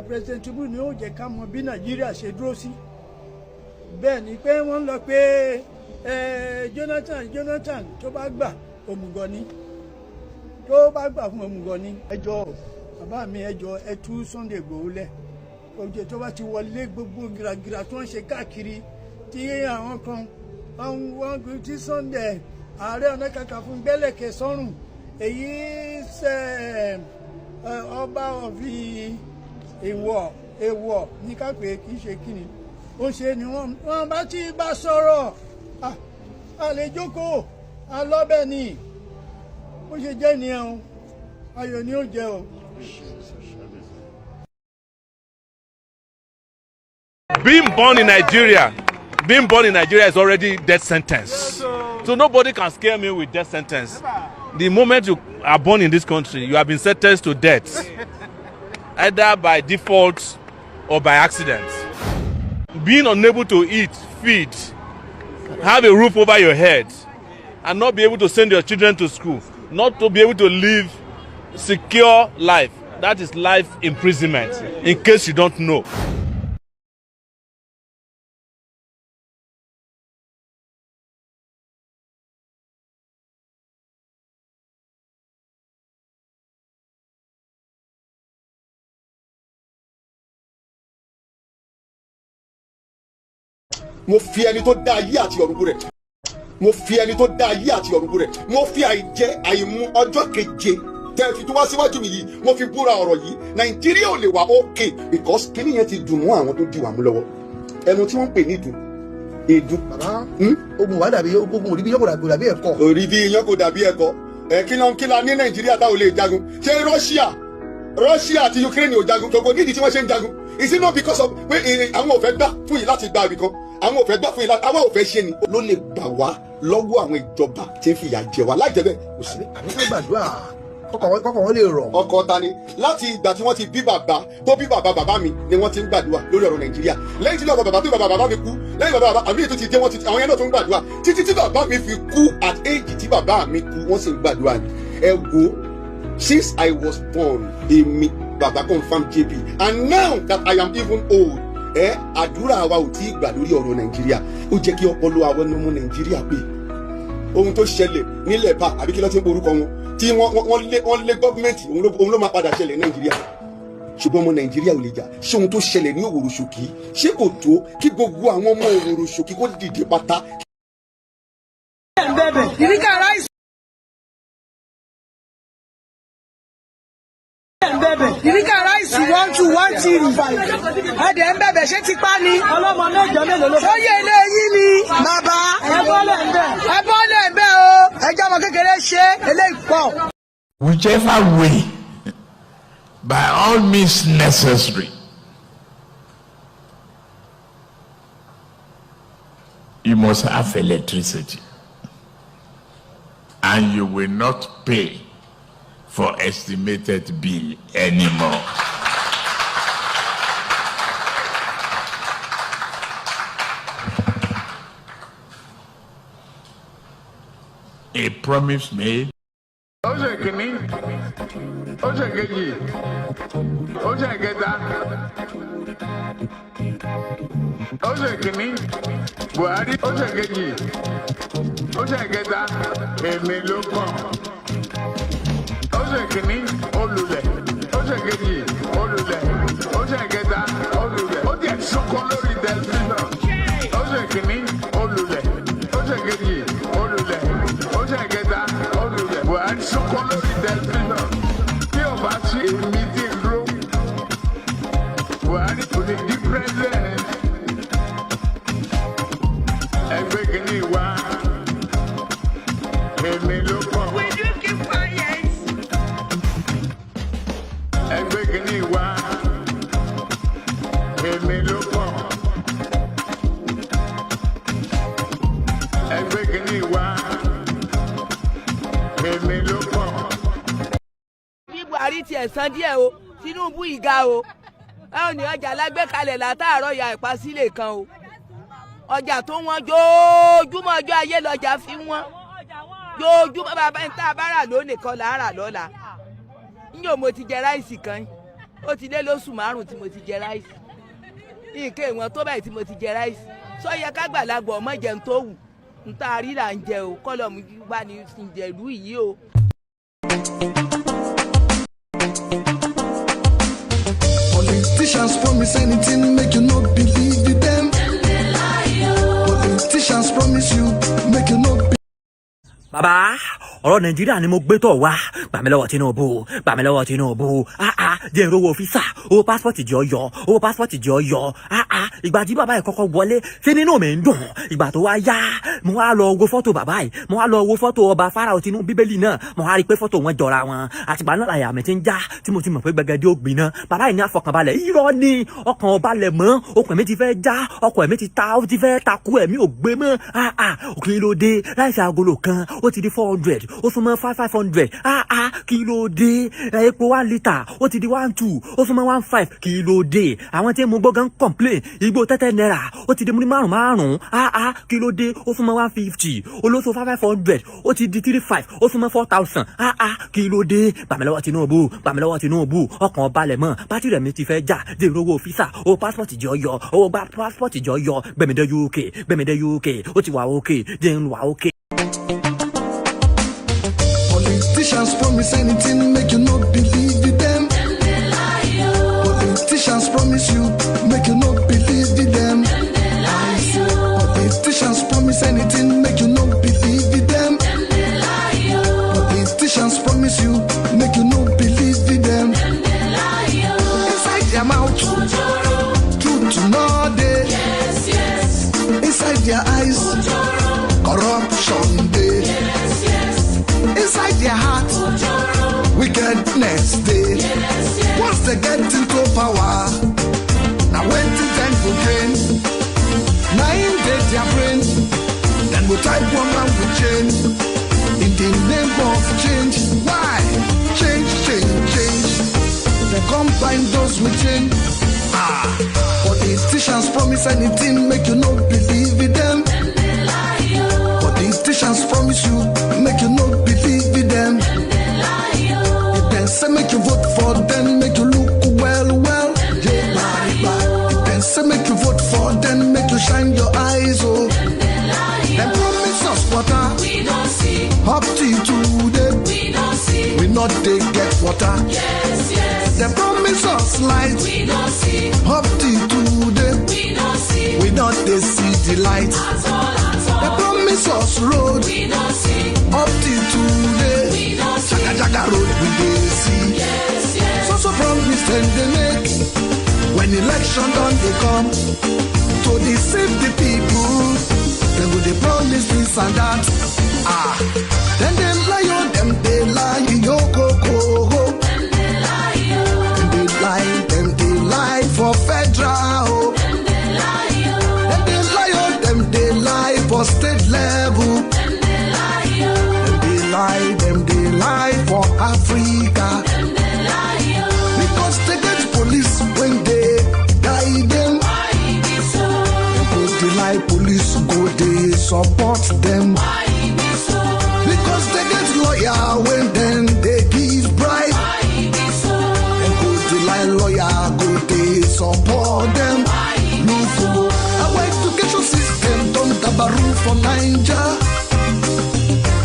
President Tinubu ni ó jẹ́ ká mọ bí Nàìjíríà ṣe dúró sí bẹ́ẹ̀ ni pé wọ́n lọ pé Jonathan tó bá gbà òmùgọ̀ ni tó bá gbà fún òmùgọ̀ ni ẹjọ́ bàbá mi ẹjọ́ ẹ tú Sunday Igboho lẹ̀ oúnjẹ tó bá ti wọlé gbogbo gìràgìrà tó ń ṣe káàkiri tí àwọn kan wọ́n gbé tí Sunday Ààrẹ Ọ̀nà Kakanfò gbẹ́lẹ̀kẹ̀ sọ́rùn èyí ṣe ọba ọ̀fi èèwọ̀ ní kápẹ́ kì í ṣe kíni ó ṣe ni wọ́n bá ti bá sọ̀rọ̀ a lè jókòó alọ́bẹ̀ ni ó ṣe jẹ́ nìyẹn o ayọ̀ ni ó jẹ́ o. Being born in Nigeria is already death sentence. So nobody can scare me with death sentence. The moment you are born in this country, you have been sentenced to death, either by default or by accident. Being unable to eat, feed, have a roof over your head, and not be able to send your children to school, not to be able to live secure life, that is life imprisonment, in case you don't know. mo fi ẹni tó dá ayé àti ọ̀run rẹ̀ mo fi ẹni tó dá ayé àti ọ̀run rẹ̀ mo fi àìjẹ àìmu ọjọ́ keje tẹ́ fi tó wá síwájú mi yìí mo fi búra ọ̀rọ̀ yìí Nàìjíríà ò lè wà okay because kíní yẹn ti dùn mọ́ àwọn tó di wà mú lọ́wọ́ ẹnu tí wọ́n ń pè ní ìdùn èdùn. bàbá ogun wa dàbí ogun òrí bí yọkọ dàbí ẹ̀kọ́. òrí bí yọkọ dàbí ẹ̀kọ́ kí la ní Nàìjíríà táwọn lè jagun ṣé Russia àti Ukraine ò jagun gbogbo nídìí tí wọ́n ṣe ń jagun is it not because of pé àwọn ò fẹ́ gbà fún yìí láti gba ibì kan àwọn ò fẹ́ gbà fún yìí láti àwọn ò fẹ́ ṣe ni ló lè gbà wá lọ́wọ́ àwọn ìjọba tí ń fìyà jẹ wá láì jẹ́ bẹ́ẹ̀ kò sí. àbí ká gbàdúrà kọ́kọ́ wọn lè rọ̀. ọkọ ta ni láti ìgbà tí wọ́n ti bí bàbá tó bí bàbá mi ni wọ́n ti ń gbàdúrà lórí ọ̀rọ̀ Nàìjíríà lẹ́yìn tí bàbá tó bàbá mi kú lẹ́yìn bàbá àbí ètò ti dé wọ́n ti àwọn yẹn náà tó ń gbàdúrà títí tí bàbá mi fi kú at age tí bàbá mi kú wọ́n sì ń gbàdúrà ni ẹ wo since I was born èmi bàbá confam JB and now that I am even old àdúrà wa ò tí ì gbà lórí ọ̀rọ̀ Nàìjíríà ó jẹ́ kí ọpọlọ àwọn ọmọ Nàìjíríà pé ohun tó ṣẹlẹ̀ nílẹ̀ bá àbí kí ló ti ń porúkọ wọn tí wọ́n lé gọ́ọ̀mẹ̀ntì òun ló máa padà ṣẹlẹ̀ Nàìjíríà ṣùgbọ́n ọmọ Nàìjíríà ò lè jà ṣé ohun tó ṣẹlẹ̀ ní Òwòrò Ṣòkí ṣé kò tó kí gbogbo àwọn ọmọ Òwòrò Ṣòkí kó dìde pátá. Ìríkà ráìsì 1213 ẹ̀dẹ̀ ń bẹ̀bẹ̀ ṣé ti pa ni. Ọlọ́mọ mẹ́jọ mélòó ló. Sóyè ilé yín ni. Bàbá ẹ bọ́lẹ̀ ń bẹ̀. Ẹ bọ́lẹ̀ ń bẹ̀ o. Ẹjọ́ ọmọ kékeré ṣe eléyìí pọ̀. Whichever way, by all means necessary, you must have electricity, and you will not pay for estimated bill anymore. A promise made. Oṣù kìíní, oṣù kejì, oṣù kẹta, oṣù kìíní, Buhari, oṣù kejì, oṣù kẹta, èmi ló kàn. Oṣù kìíní, olùlẹ̀, oṣù kejì, olùlẹ̀, oṣù kẹta, olùlẹ̀. Ó jẹ́ sunkún lórí tẹlifíṣàn. Oṣù kìíní, olùlẹ̀, oṣù kejì, olùlẹ̀, oṣù kẹta, olùlẹ̀. Buhari sunkún lórí tẹlifíṣàn. Tí o bá sí èmi tí ń dúró, Buhari kò ní di president. Ẹgbẹ́ kìíní wá, èmi ló kàn. Ẹgbẹ́ kìíní wá, èmi ló kàn. Ẹgbẹ́ kìíní wá, èmi ló kàn. Bí Buhari tiẹ̀ san díẹ̀ o, Tinubu ìga o. Báwo ni ọjà lágbèkalẹ̀ látàárọ̀ ya ìpàsílẹ̀ kan o. Ọjà tó wọ́n jójúmọ́ ọjọ́ ayé lọ́jà fi wọ́n. Jójúmọ́ bàbá ń tá a bá rà lónìí kan là á rà lọ́la. Níjọ́ mo ti jẹ ráìsì kan, ó ti lé lóṣù 5 tí mo ti jẹ ráìsì. Nǹkan ìwọ̀n tó báyìí tí mo ti jẹ ráìsì. Sọ yẹ ká gbàlagbọ̀ ọmọ jẹun tó wù. N ta rí là ń jẹ o, kọ́lọ̀ mi bá ní ìjẹ̀lú yìí o. Politicians promise anything, make you not believe in them. Politicians promise you, make you not believe. Bàbá ọ̀rọ̀ Nàìjíríà ni mo gbé tọ̀ wá gbà mí lọ́wọ́ Tinubu jẹ́ ìrówó físà owó pásítọ̀tì jẹ́ ọyọ owó pásítọ̀tì jẹ́ ọyọ ìgbà tí bàbá yìí kọ́kọ́ wọlé ṣé nínú mi ń dùn ìgbà tó wá yá mo wá lọ wo fọ́tò bàbá yìí mo wá lọ wo fọ́tò ọba Fáráò tinú bíbélì náà mo wá rí i pé fọ́tò wọn jọra wọn àtìgbà náà làyà mi ti ń já tí mo ti mọ̀ pé gbẹgẹdẹ ó gbiná bàbá yìí ní àfọkànbalẹ̀ irọ́ ni ọkàn ọba lẹ̀ mọ́ ọkàn mi ti fẹ́ já ọkàn mi ti ta ó ti fẹ́ takú ẹ̀mí ò gbé mọ́ kí ló dé láìsí agolo kan ó ti di 400 ó súnmọ́ 500 kí ló dé epo 1 litre ó ti di 12 ó súnmọ́ 15 kí ló dé àwọn tí mo gbọ́ gan complain igbó tẹ́tẹ́ náírà ó ti di múni márùn kí ló dé ó súnmọ́ 150 olóso 500 ó ti di 35 ó súnmọ́ 4000 kí ló dé bàmílọ́wọ́ Tinubu ọkàn balẹ̀ mọ́ pátì rẹ̀ mi ti fẹ́ jà dèrò owó físà owó passport jọ yọ owó gba passport jọ yọ gbẹ̀mídẹ́ UK ó ti wà OK jẹ́ ń wà OK. Politicians promise anything, make you not believe in them. Politicians promise you, make you not believe in them. Politicians promise anything, make you not believe in them. Politicians promise you, make you not believe in them. Inside their mouth, truth to know day. Inside their eyes, corruption day. Inside their heart, wickedness day. Once they get into power, now when to then go gain. Now in their brain, then we type one man will change. In the name of change, why? Change. They combine those with change. Politicians promise anything, make you not believe in them. Politicians promise you, make you not believe in them. If they say make you vote for them, make you look well. If they say make you vote for them, make you shine your eyes. Oh, them promise us water, we don't see. Up till today, we don't see. We not they get water. Yes. They promise us light, we don't see. Up till today, we don't see. We not they see the light. At all. They promise us road, we don't see. Up till today, we don't see. Jaga road we dey see. Yes. So when election done they come to deceive the people. They go they promise this and that. Then them lie on them, they lie, yo go go. Them they lie for federal. Them they lie on them, they lie for state level. Them they lie for Africa. Because they get police when they guide them. Because they lie police go they support them. Because they get lawyer when then they give bribe. Because they lie lawyer go they support them. Look our education system don't tabaru for Nigeria.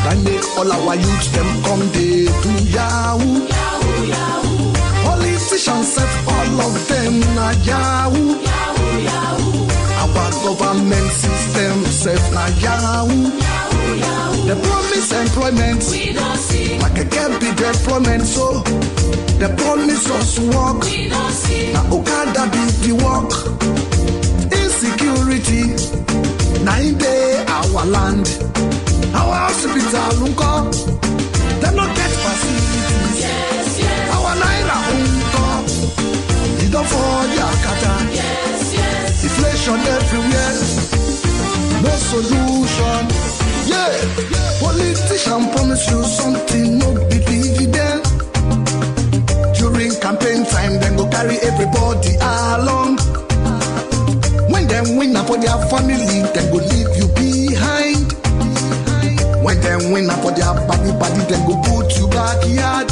That make all our youth them come they do yahoo. Politicians set all of them na yahoo. Our government system set na yahoo. The promise employment, we don't see. Like a get big employment, so the promise us work. We don't see. Now Okada be the work. Insecurity, 9 day our land. Our hospital, they don't get facilities. Yes, yes. Our naira, you don't fall your kata. Yes, yes. Inflation everywhere, no solution. Yeah, politician promise you something, no believe them. During campaign time, then go carry everybody along. When them win for their family, then go leave you behind. When them win for their body, then go put you backyard.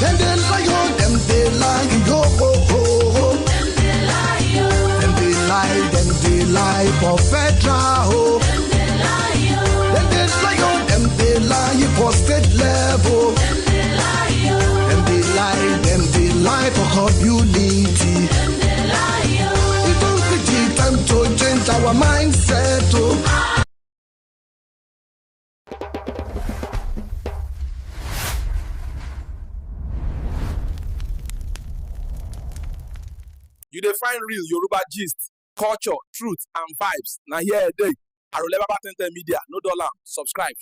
Then they lie on them, they lie, yo ho ho ho. Then they lie for federal. Then they lie on them, they lie for state level. Then they lie for community. It don't be the time to change our mindset. You dey find real Yoruba gist, culture, truth, and vibes. Now here they. Arole Baba Tenten Media, no dollar. Subscribe.